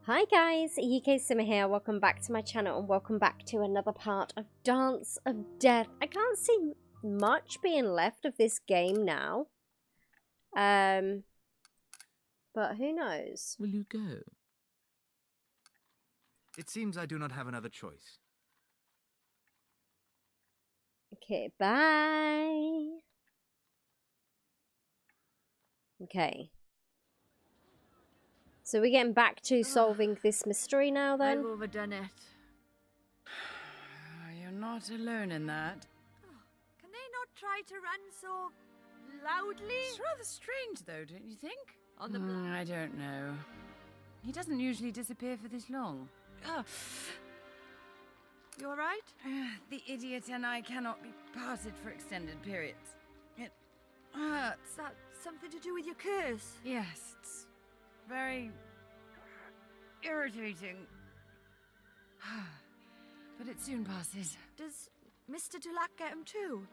Hi guys, UK Simmer here. Welcome back to my channel and welcome back to another part of Dance of Death. I can't see much being left of this game now. But who knows? Will you go? It seems I do not have another choice. Okay, bye. Okay. So we're getting back to solving this mystery now then? I've overdone it. You're not alone in that. Oh, can they not try to run so loudly? It's rather strange, though, don't you think? On the I don't know. He doesn't usually disappear for this long. You alright? The idiot and I cannot be parted for extended periods. It hurts. Is that something to do with your curse? Yes, it's very irritating. But it soon passes. Does Mr. Dulac get him too?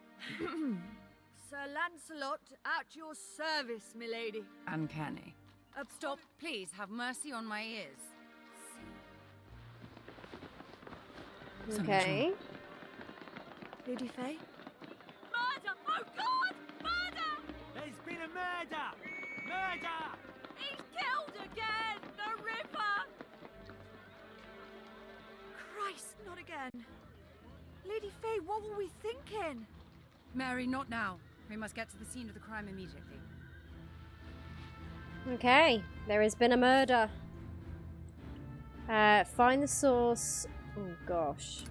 Sir Lancelot, at your service, milady. Uncanny. Stop. Please have mercy on my ears. Okay. Lady Fey? Murder! Oh God! Murder! There's been a murder! Murder! He's killed again! The Ripper! Christ, not again. Lady Fey, what were we thinking? Mary, not now. We must get to the scene of the crime immediately. Okay, there has been a murder. Find the source. Oh gosh.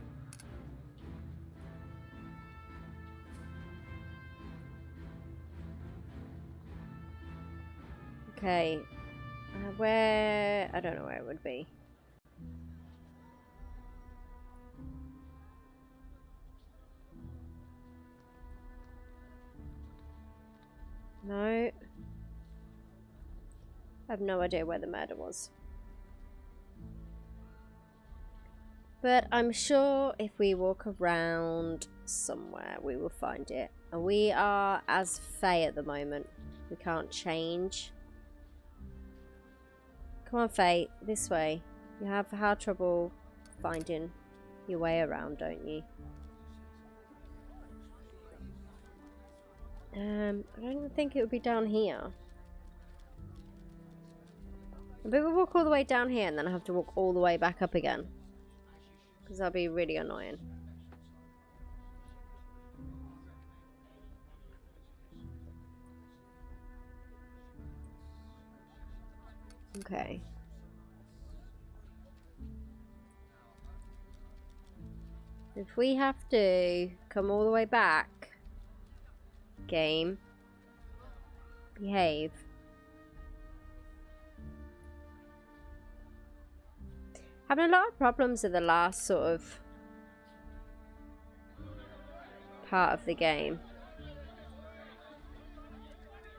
Okay. Where? I don't know where it would be. No. I have no idea where the murder was. But I'm sure if we walk around somewhere, we will find it. And we are as Fey at the moment. We can't change. Come on, Fey. This way. You have hard trouble finding your way around, don't you? I don't even think it would be down here. I bet we walk all the way down here and then I have to walk all the way back up again. Because that'll be really annoying. Okay. If we have to come all the way back, game, behave. Having a lot of problems with the last sort of part of the game.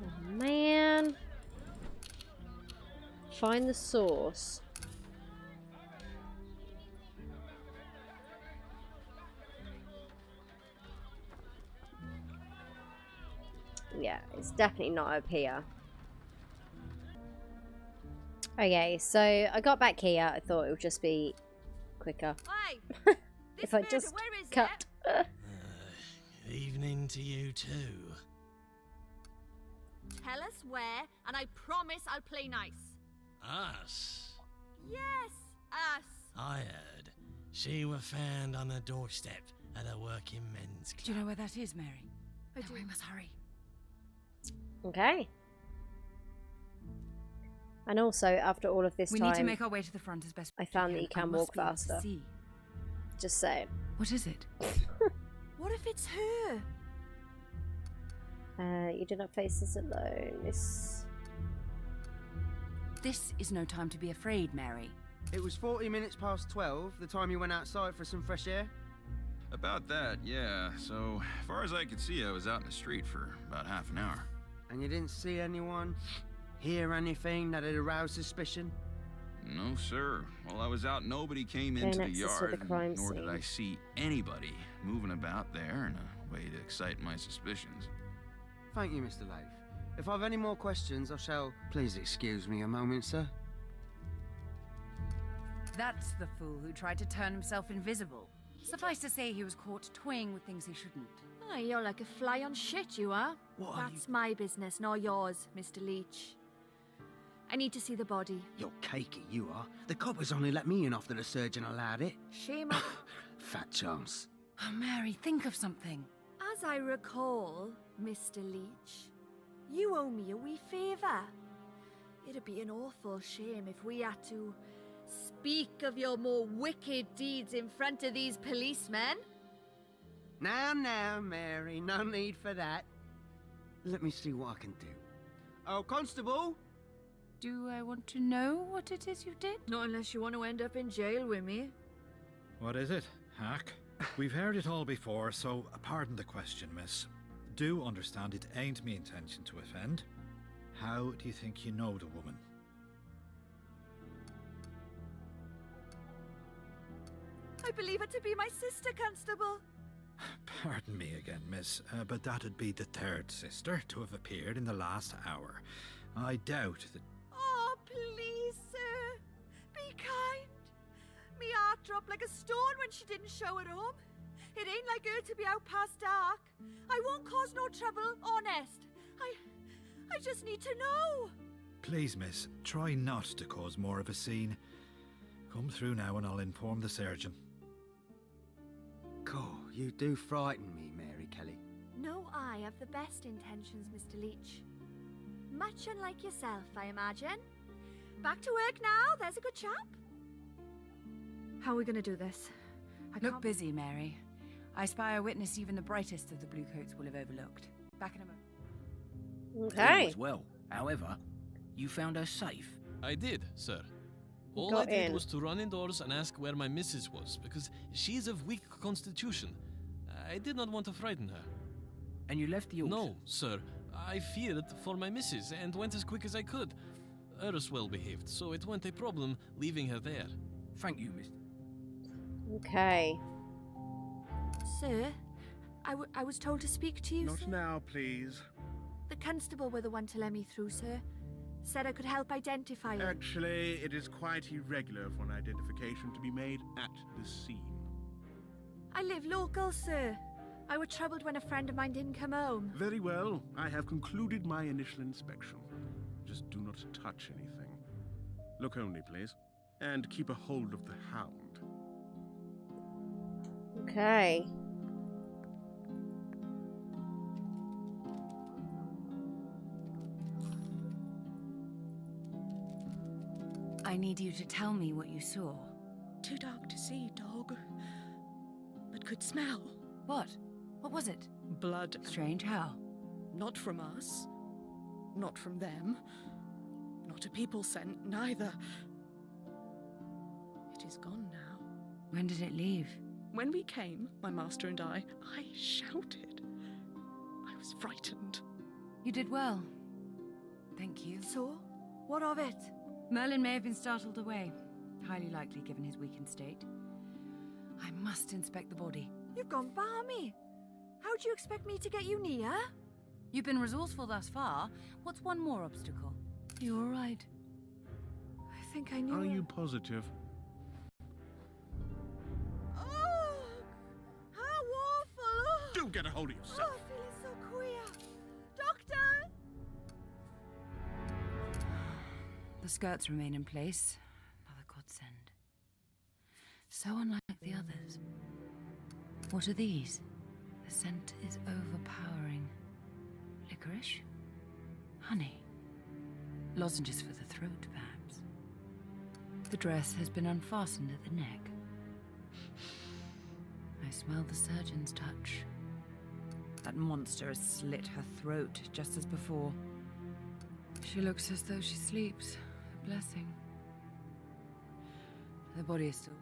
Oh man. Find the source. Yeah, it's definitely not up here. Okay, so I got back here. I thought it would just be quicker. Hey! If I just where is cut. Evening to you too. Tell us where, and I promise I'll play nice. Us? Yes, us. I heard. She were found on the doorstep at a working men's club. Do you know where that is, Mary? I No, do. we must hurry. Okay. And also, after all of this We time, need to make our way to the front as best I we found that you I can must walk be able to faster. see. just saying. What is it? What if it's her? You do not face this alone. This is no time to be afraid, Mary. It was 40 minutes past 12, the time you went outside for some fresh air. About that, yeah. So, far as I could see, I was out in the street for about half an hour. And you didn't see anyone, hear anything that'd arouse suspicion? No, sir. While I was out, nobody came Gain into the access to the yard, crime nor did scene. I see anybody moving about there in a way to excite my suspicions. Thank you, Mr. Lafe. If I've any more questions, I shall... Please excuse me a moment, sir. That's the fool who tried to turn himself invisible. Suffice to say, he was caught toying with things he shouldn't. Oh, you're like a fly on shit, you are. What are That's my business, not yours, Mr. Leach. I need to see the body. You're cakey, you are. The coppers only let me in after the surgeon allowed it. Shame on... Fat chance. Oh, Mary, think of something. As I recall, Mr. Leach, you owe me a wee favour. It'd be an awful shame if we had to speak of your more wicked deeds in front of these policemen. Now, Mary, no need for that. Let me see what I can do. Oh, Constable! Do I want to know what it is you did? Not unless you want to end up in jail with me. What is it, Hack? We've heard it all before, so pardon the question, miss. Do understand it ain't me intention to offend. How do you think you know the woman? I believe her to be my sister, Constable. Pardon me again, miss, but that'd be the third sister to have appeared in the last hour. I doubt that... Oh, please, sir. Be kind. Me heart dropped like a stone when she didn't show at home. It ain't like her to be out past dark. I won't cause no trouble, honest. I just need to know. Please, miss, try not to cause more of a scene. Come through now and I'll inform the surgeon. God, you do frighten me, Mary Kelly. No, I have the best intentions, Mr. Leach. Much unlike yourself, I imagine. Back to work now, there's a good chap. How are we going to do this? Look busy, Mary. I spy a witness even the brightest of the Bluecoats will have overlooked. Back in a moment. Okay. As well. However, you found her safe. I did, sir. All Got I did in. was to run indoors and ask where my missus was, because she's of weak constitution. I did not want to frighten her. And you left the horse? No, sir. I feared for my missus and went as quick as I could. Her's well behaved, so it wasn't a problem leaving her there. Thank you, Mr. Okay. Sir, I was told to speak to you, Not sir. now, please. The constable were the one to let me through, sir. Said I could help identify him. Actually, it is quite irregular for an identification to be made at the scene. I live local, sir. I were troubled when a friend of mine didn't come home. Very well. I have concluded my initial inspection. Just do not touch anything. Look only, please. And keep a hold of the hound. Okay. I need you to tell me what you saw. Too dark to see, dog. But could smell. What? What was it? Blood. Strange how? Not from us. Not from them. Not a people scent, neither. It is gone now. When did it leave? When we came, my master and I shouted. I was frightened. You did well. Thank you. So, what of it? Merlin may have been startled away. Highly likely, given his weakened state. I must inspect the body. You've gone balmy. How do you expect me to get you near? You've been resourceful thus far. What's one more obstacle? You all right? I think I knew. Are you positive? Oh, how awful! Oh, Do get a hold of oh, yourself. I'm feeling so queer. Doctor! The skirts remain in place. Another godsend. So unlike the others. What are these? The scent is overpowering. Licorice? Honey? Lozenges for the throat, perhaps. The dress has been unfastened at the neck. I smell the surgeon's touch. That monster has slit her throat, just as before. She looks as though she sleeps. A blessing. The body is still...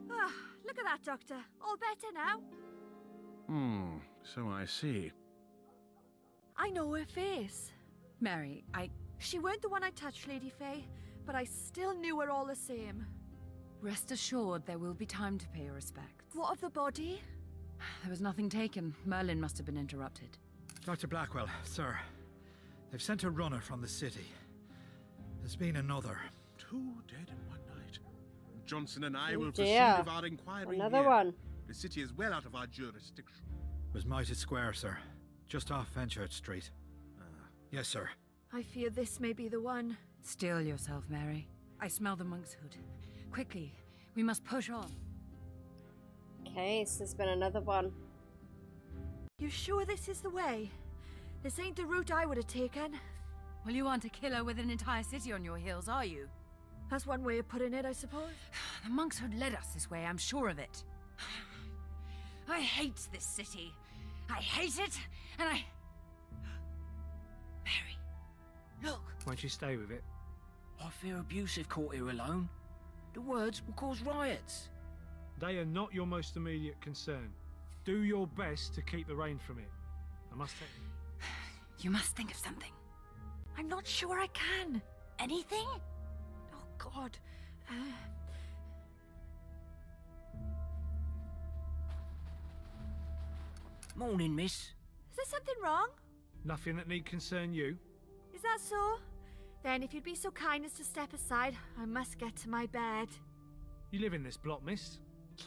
Ah, look at that, Doctor. All better now. So I see. I know her face. Mary, She weren't the one I touched, Lady Fey, but I still knew her all the same. Rest assured there will be time to pay your respects. What of the body? There was nothing taken. Merlin must have been interrupted. Dr. Blackwell, sir. They've sent a runner from the city. There's been another. 2 dead in one night. Johnson and I Oh will dear. proceed with our inquiry Another here. one. The city is well out of our jurisdiction. It was Mighted Square, sir. Just off Fenchurch Street. Yes, sir. I fear this may be the one. Steel yourself, Mary. I smell the monk's hood. Quickly, we must push on. Okay, so there's been another one. You sure this is the way? This ain't the route I would have taken. Well, you aren't a killer with an entire city on your heels, are you? That's one way of putting it, I suppose. The monk's hood led us this way, I'm sure of it. I hate this city. I hate it, and I... Mary, look. Won't you stay with it? I fear abuse if caught here alone. The words will cause riots. They are not your most immediate concern. Do your best to keep the rain from it. I must tell you. You must think of something. I'm not sure I can. Anything? Oh, God. Morning, miss. Is there something wrong? Nothing that need concern you. Is that so? Then if you'd be so kind as to step aside, I must get to my bed. You live in this block, miss?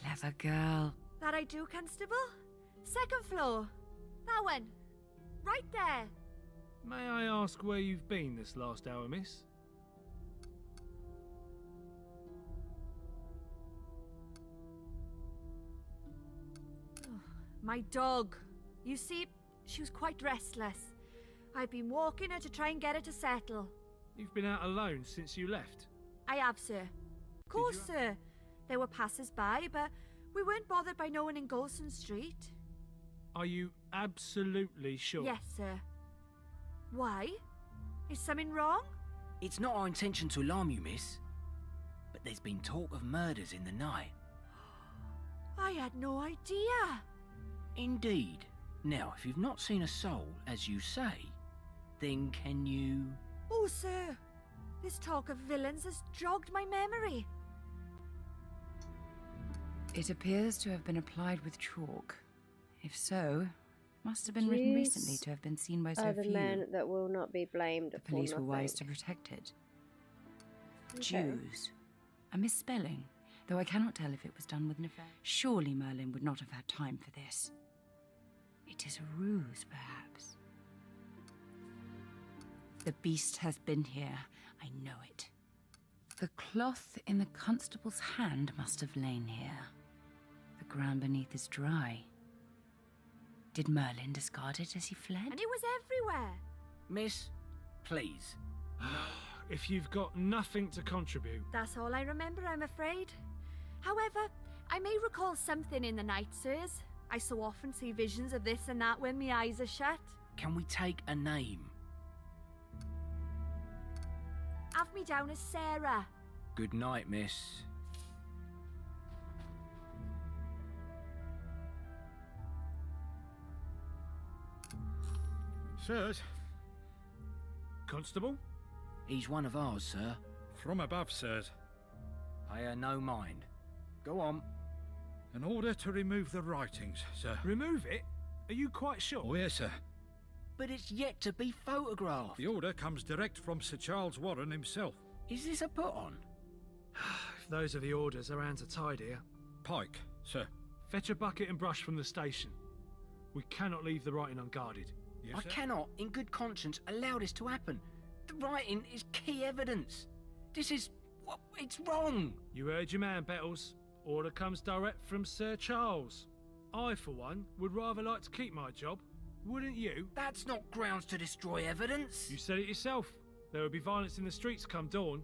Clever girl. That I do, Constable. 2nd floor. That one. Right there. May I ask where you've been this last hour, miss? My dog. You see, she was quite restless. I've been walking her to try and get her to settle. You've been out alone since you left? I have, sir. Of course, sir. There were passers-by, but we weren't bothered by no one in Golson Street. Are you absolutely sure? Yes, sir. Why? Is something wrong? It's not our intention to alarm you, miss. But there's been talk of murders in the night. I had no idea. Indeed. Now, if you've not seen a soul, as you say, then can you... Oh, sir. This talk of villains has jogged my memory. It appears to have been applied with chalk. If so, it must have been written recently to have been seen by so Are the few. men that will not be blamed The for police were nothing. wise to protect it. Okay. Jews. A misspelling, though I cannot tell if it was done with nefarious. Surely Merlin would not have had time for this. It is a ruse, perhaps. The beast has been here. I know it. The cloth in the constable's hand must have lain here. The ground beneath is dry. Did Merlin discard it as he fled? And it was everywhere. Miss, please. If you've got nothing to contribute... That's all I remember, I'm afraid. However, I may recall something in the night, sirs. I so often see visions of this and that when my eyes are shut. Can we take a name? Have me down as Sarah. Good night, miss. Sirs? Constable? He's one of ours, sir. From above, sirs. Pay no mind. Go on. An order to remove the writings, sir. Remove it? Are you quite sure? Oh, yes, sir. But it's yet to be photographed. The order comes direct from Sir Charles Warren himself. Is this a put-on? If those are the orders, our hands are tied here. Pike, sir. Fetch a bucket and brush from the station. We cannot leave the writing unguarded. Yes, I sir? cannot, in good conscience, allow this to happen. The writing is key evidence. This is... it's wrong. You heard your man, Bettles. Order comes direct from Sir Charles. I, for one, would rather like to keep my job. Wouldn't you? That's not grounds to destroy evidence. You said it yourself. There will be violence in the streets come dawn.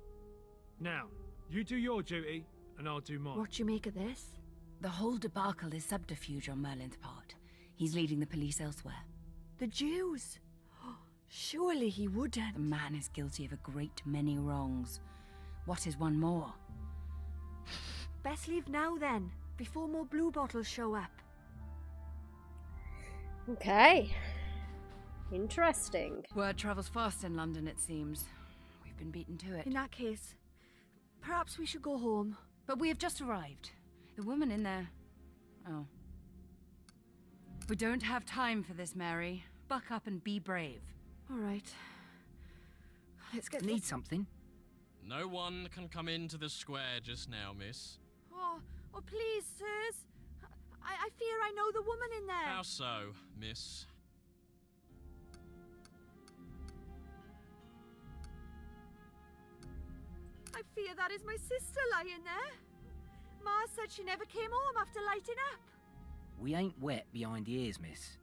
Now, you do your duty, and I'll do mine. What do you make of this? The whole debacle is subterfuge on Merlin's part. He's leading the police elsewhere. The Jews. Surely he wouldn't. The man is guilty of a great many wrongs. What is one more? Best leave now then, before more blue bottles show up. Okay. Interesting. Word travels fast in London, it seems. We've been beaten to it. In that case, perhaps we should go home. But we have just arrived. The woman in there... Oh. We don't have time for this, Mary. Buck up and be brave. All right. Let's get Need something? No one can come into the square just now, miss. Oh, please, sirs. I fear I know the woman in there. How so, miss? I fear that is my sister lying there. Ma said she never came home after lighting up. We ain't wet behind the ears, miss.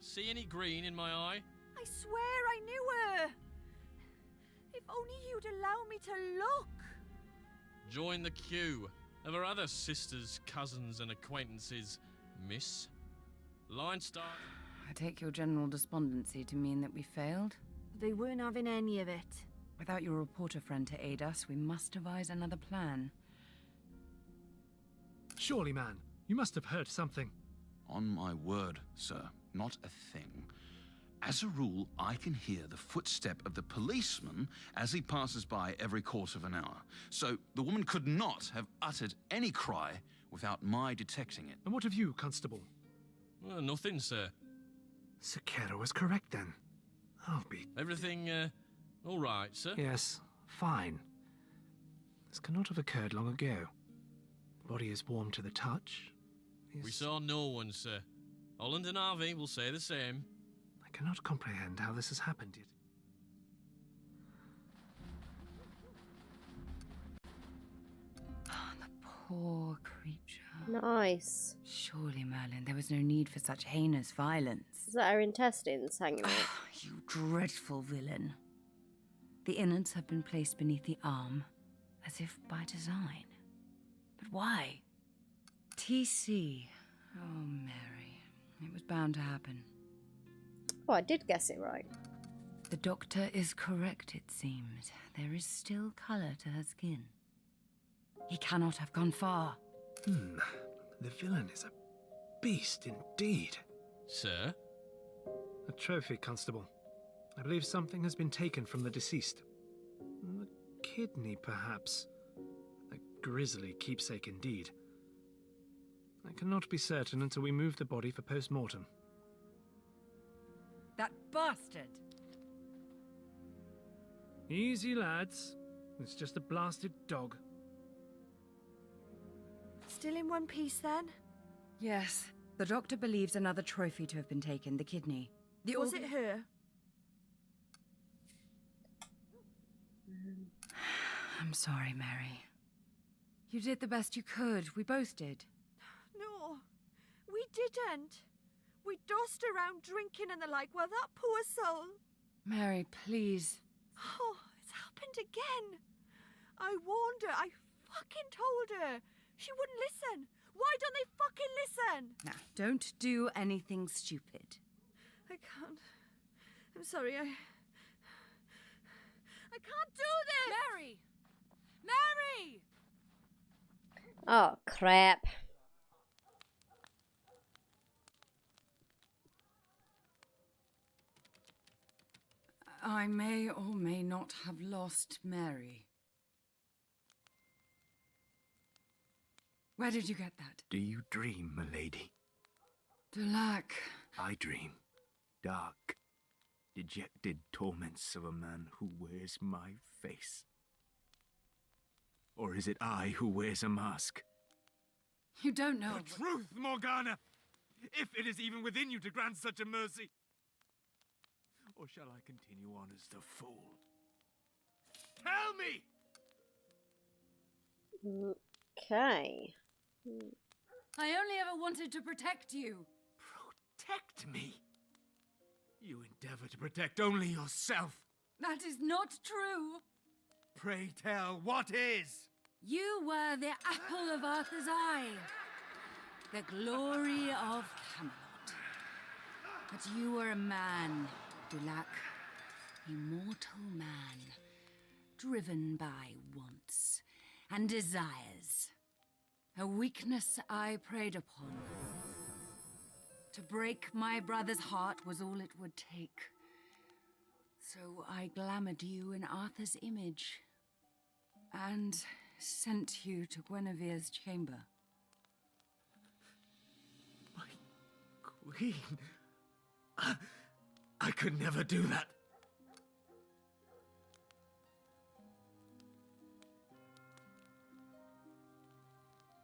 See any green in my eye? I swear I knew her. If only you'd allow me to look. Join the queue of our other sisters, cousins, and acquaintances, miss. Line start. I take your general despondency to mean that we failed? They weren't having any of it. Without your reporter friend to aid us, we must devise another plan. Surely, man, you must have heard something. On my word, sir, not a thing. As a rule, I can hear the footstep of the policeman as he passes by every quarter of an hour. So the woman could not have uttered any cry without my detecting it. And what of you, Constable? Well, nothing, sir. Sakura was correct then. I'll be... Everything, all right, sir? Yes, fine. This cannot have occurred long ago. The body is warm to the touch. We saw no one, sir. Holland and Harvey will say the same. I cannot comprehend how this has happened yet. Oh, the poor creature. Nice. Surely, Merlin, there was no need for such heinous violence. Is that her intestines hanging out? You dreadful villain. The innards have been placed beneath the arm, as if by design. But why? TC. Oh, Mary. It was bound to happen. Oh, I did guess it right. The doctor is correct, it seems. There is still colour to her skin. He cannot have gone far. The villain is a beast indeed. Sir? A trophy, Constable. I believe something has been taken from the deceased. The kidney, perhaps. A grisly keepsake indeed. I cannot be certain until we move the body for post-mortem. That bastard! Easy, lads. It's just a blasted dog. Still in one piece, then? Yes. The doctor believes another trophy to have been taken, the kidney. Was it her? I'm sorry, Mary. You did the best you could. We both did. No, we didn't. We dossed around drinking and the like while that poor soul... Mary, please. Oh, it's happened again. I warned her. I fucking told her. She wouldn't listen. Why don't they fucking listen? Now, don't do anything stupid. I can't. I'm sorry, I can't do this! Mary! Mary! Oh, crap. I may or may not have lost Mary. Where did you get that? Do you dream, milady? De Lac. I dream. Dark, dejected torments of a man who wears my face. Or is it I who wears a mask? You don't know. The truth, Morgana! If it is even within you to grant such a mercy. Or shall I continue on as the fool? Tell me! Okay. I only ever wanted to protect you. Protect me? You endeavor to protect only yourself. That is not true. Pray tell, what is? You were the apple of Arthur's eye. The glory of Camelot. But you were a man, De Lac. A mortal man. Driven by wants and desires. A weakness I preyed upon. To break my brother's heart was all it would take. So I glamoured you in Arthur's image. And sent you to Guinevere's chamber. My queen... I could never do that.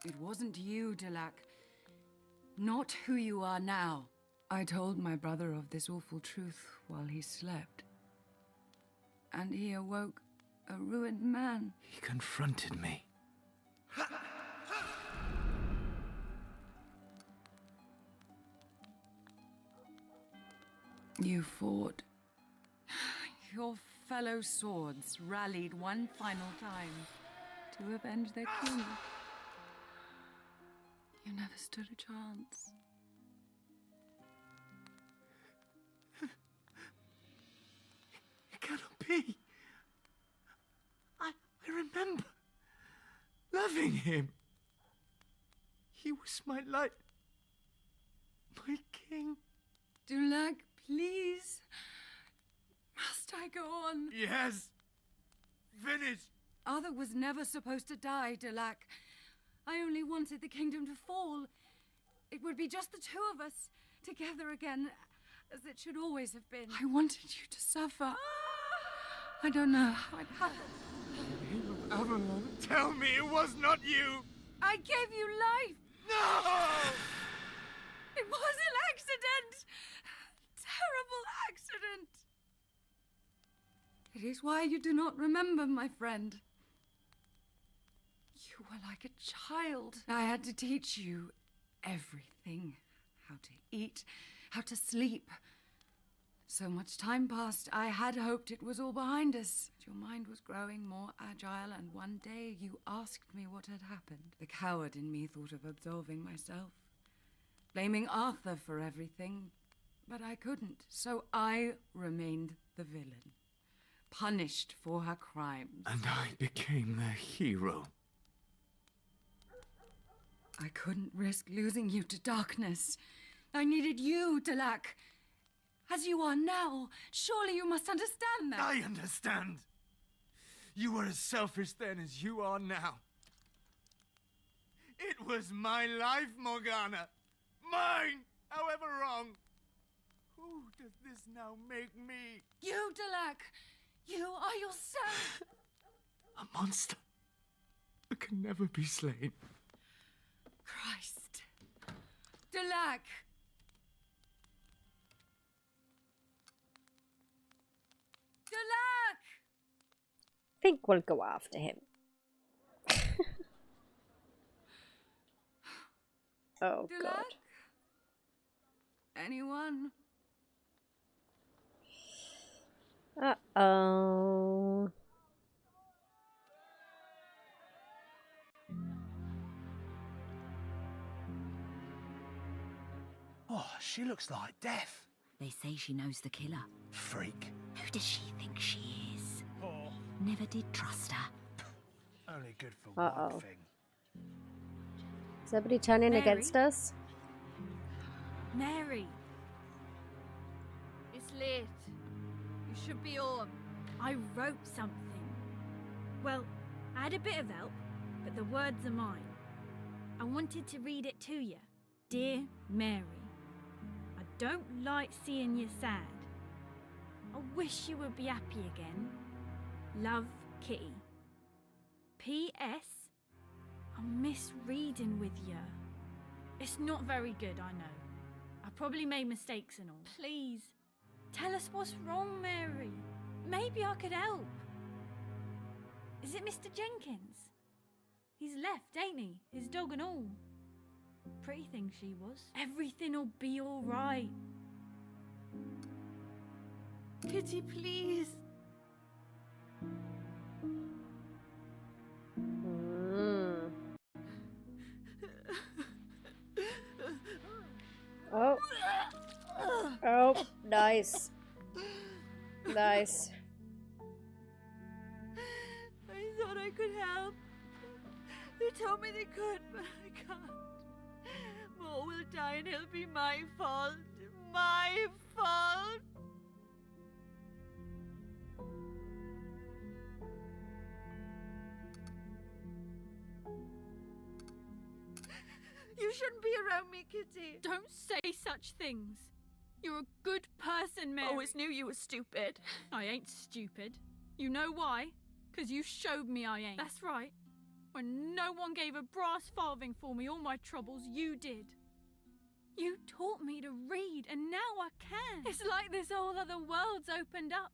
It wasn't you, Delac. Not who you are now. I told my brother of this awful truth while he slept. And he awoke a ruined man. He confronted me. You fought. Your fellow swords rallied one final time to avenge their king. You never stood a chance. It cannot be. I remember loving him. He was my light, my king. Dulac, please. Must I go on? Yes. Finish. Arthur was never supposed to die, Dulac. I only wanted the kingdom to fall. It would be just the two of us, together again, as it should always have been. I wanted you to suffer. I don't know how it happened. Name of Avalon, tell me it was not you. I gave you life. No! It was an accident. Terrible accident. It is why you do not remember, my friend. You were like a child. I had to teach you everything. How to eat, how to sleep. So much time passed, I had hoped it was all behind us. But your mind was growing more agile, and one day you asked me what had happened. The coward in me thought of absolving myself, blaming Arthur for everything, but I couldn't. So I remained the villain, punished for her crimes. And I became the hero. I couldn't risk losing you to darkness. I needed you, Delac. As you are now, surely you must understand that. I understand. You were as selfish then as you are now. It was my life, Morgana. Mine, however wrong. Who does this now make me? You, Delac. You are yourself. A monster that can never be slain. Christ. Delac. Delac! I think we'll go after him. Oh, Delac? God. Anyone? Uh-oh. Oh, she looks like death. They say she knows the killer. Freak. Who does she think she is? Oh. Never did trust her. Only good for Uh-oh. one thing. Is everybody turning Mary? against us? Mary. It's late. You should be home. I wrote something. Well, I had a bit of help, but the words are mine. I wanted to read it to you. Dear Mary, I don't like seeing you sad. I wish you would be happy again. Love, Kitty. P.S. I miss reading with you. It's not very good, I know. I probably made mistakes and all. Please, tell us what's wrong, Mary. Maybe I could help. Is it Mr. Jenkins? He's left, ain't he? His dog and all. Pretty thing she was. Everything'll be all right. Kitty, please. Oh. Oh, nice. Nice. I thought I could help. They told me they could, but I can't. Mo will die and it'll be my fault. My fault. You shouldn't be around me, Kitty. Don't say such things. You're a good person, Mary. Always knew you were stupid. I ain't stupid. You know why? 'Cause you showed me I ain't. That's right. When no one gave a brass farthing for me all my troubles, you did. You taught me to read, and now I can. It's like this whole other world's opened up.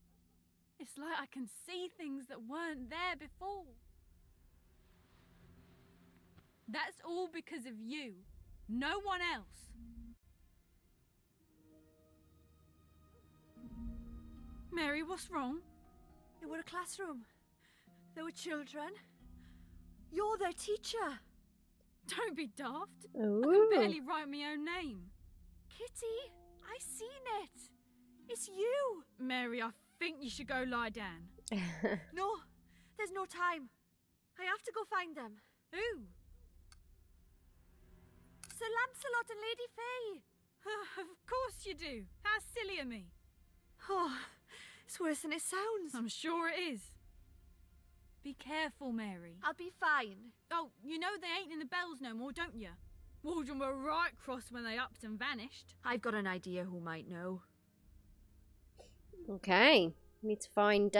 It's like I can see things that weren't there before. That's all because of you. No one else. Mary, what's wrong? They were a classroom. There were children. You're their teacher. Don't be daft. Ooh. I can barely write my own name. Kitty, I seen it. It's you. Mary, I think you should go lie down. No, there's no time. I have to go find them. Who? Sir Lancelot and Lady Fey. Of course you do. How silly of me. Oh, it's worse than it sounds. I'm sure it is. Be careful, Mary. I'll be fine. Oh, you know they ain't in the bells no more, don't you? Waldron were right cross when they upped and vanished. I've got an idea who might know. Okay. Need to find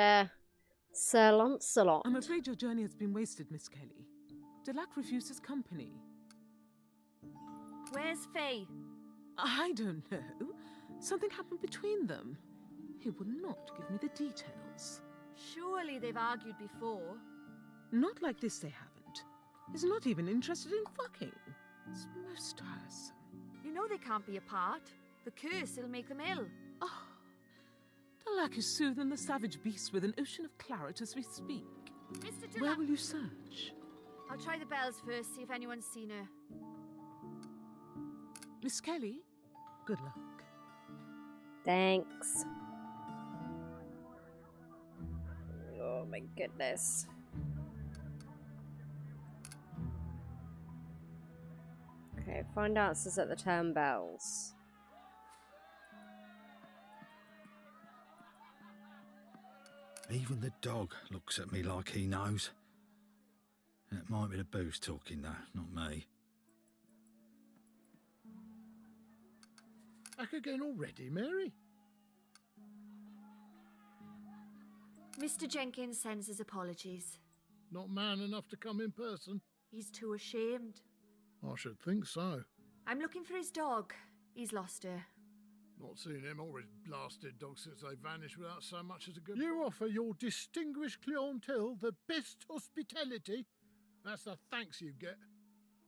Sir Lancelot. I'm afraid your journey has been wasted, Miss Kelly. De Lac refuses company. Where's Fey? I don't know. Something happened between them. He would not give me the details. Surely they've argued before. Not like this, they haven't. He's not even interested in fucking. It's most tiresome. You know they can't be apart. The curse will make them ill. Oh, De Lac is soothing the savage beast with an ocean of claret as we speak. Mr. De Lac. Where will you search? I'll try the bells first, see if anyone's seen her. Miss Kelly, good luck. Thanks. Oh my goodness. Okay, find answers at the turn bells. Even the dog looks at me like he knows. It might be the booze talking though, not me. Back again already, Mary? Mr. Jenkins sends his apologies. Not man enough to come in person? He's too ashamed. I should think so. I'm looking for his dog. He's lost her. Not seen him or his blasted dog since they vanished without so much as a good... You offer your distinguished clientele the best hospitality? That's the thanks you get.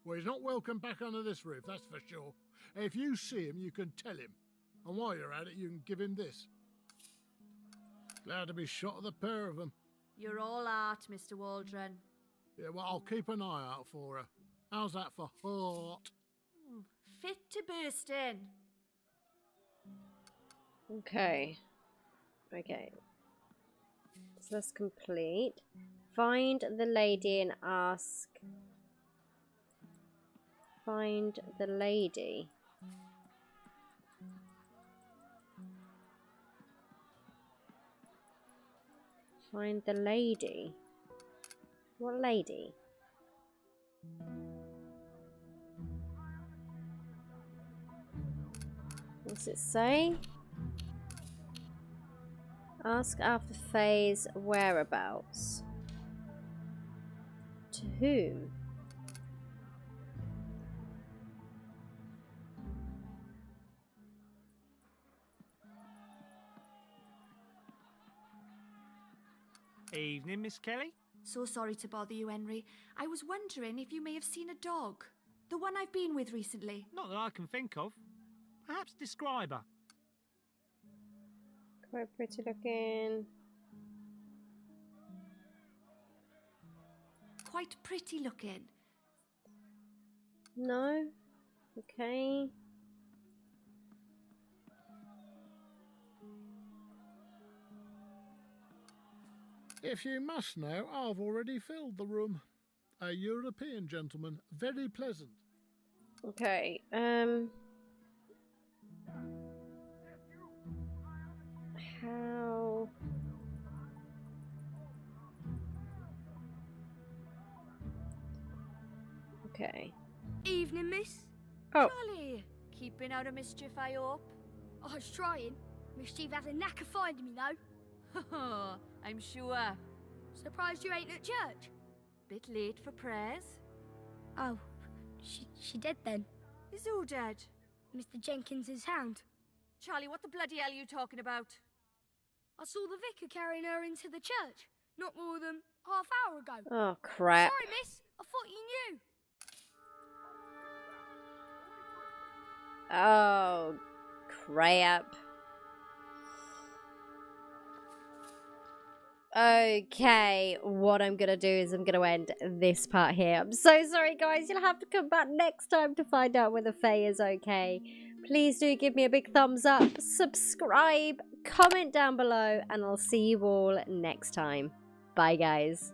Well, he's not welcome back under this roof, that's for sure. If you see him, you can tell him. And while you're at it, you can give him this. Glad to be shot at the pair of them. You're all art, Mr. Waldron. Yeah, well, I'll keep an eye out for her. How's that for heart? Fit to burst in. Okay. Okay. So that's complete. Find the lady and ask. Find the lady. Find the lady. What lady? What's it say? Ask after Faye's whereabouts. To whom? Evening, Miss Kelly. So sorry to bother you, Henry. I was wondering if you may have seen a dog. The one I've been with recently. Not that I can think of. Perhaps describe her. Quite pretty looking. Quite pretty looking. No? Okay. If you must know, I've already filled the room. A European gentleman, very pleasant. Okay, how... Okay. Evening, miss. Oh. Charlie, keeping out of mischief, I hope. I was trying. Miss Steve has a knack of finding me, though. I'm sure. Surprised you ain't at church. bit late for prayers. Oh, she dead then? Is who dead? Mr. Jenkins's hound. Charlie, what the bloody hell are you talking about? I saw the vicar carrying her into the church not more than half hour ago. Oh, crap. Sorry, miss. I thought you knew. Oh, crap. Okay, what I'm going to do is I'm going to end this part here. I'm so sorry, guys. You'll have to come back next time to find out whether Faye is okay. Please do give me a big thumbs up, subscribe, comment down below, and I'll see you all next time. Bye, guys.